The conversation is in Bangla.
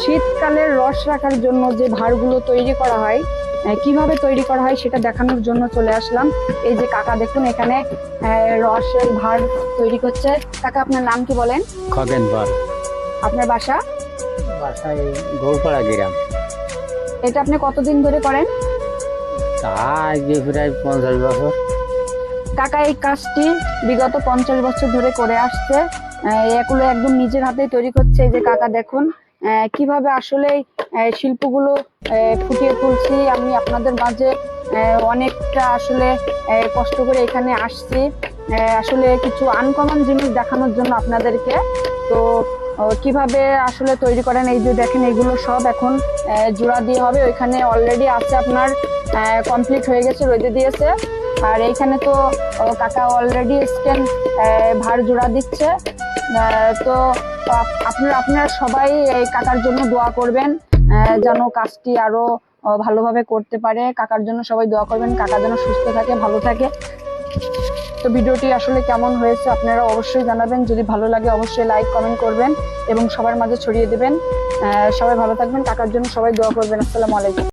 শীতকালের রস রাখার জন্য যে ভাঁড়গুলো তৈরি করা হয়, কিভাবে তৈরি করা হয় সেটা দেখানোর জন্য চলে আসলাম। এই যে কাকা দেখুন এখানে রসের ভাঁড় তৈরি করছে। কাকা আপনার নাম কি বলেন? খগেন পাল। আপনার বাসা? বাসায় গোলপাড়া গ্রাম। এটা আপনি কতদিন ধরে করেন? তা আজকে প্রায় 50 বছর। কাকা এই কাজটি বিগত 50 বছর ধরে করে আসছে। এগুলো একদম নিজের হাতে তৈরি করছে। এই যে কাকা দেখুন কিভাবে আসলে শিল্পগুলো ফুটিয়ে তুলছি আমি আপনাদের মাঝে। অনেকটা আসলে কষ্ট করে এখানে আসছি আসলে কিছু আনকমন জিনিস দেখানোর জন্য আপনাদেরকে। তো কিভাবে আসলে তৈরি করেন, এই যে দেখেন এগুলো সব এখন জোড়া দিয়ে হবে। ওইখানে অলরেডি আছে আপনার কমপ্লিট হয়ে গেছে, রোদে দিয়েছে। আর এইখানে তো কাকা অলরেডি স্ট্যান্ড ভাঁড় জোড়া দিচ্ছে। তো আপনারা সবাই এই কাকার জন্য দোয়া করবেন যেন কাজটি আরো ভালোভাবে করতে পারে। কাকার জন্য সবাই দোয়া করবেন, কাকা যেন সুস্থ থাকে, ভালো থাকে। তো ভিডিওটি আসলে কেমন হয়েছে আপনারা অবশ্যই জানাবেন। যদি ভালো লাগে অবশ্যই লাইক কমেন্ট করবেন এবং সবার মাঝে ছড়িয়ে দিবেন। সবাই ভালো থাকবেন, কাকার জন্য সবাই দোয়া করবেন। আসসালামু আলাইকুম।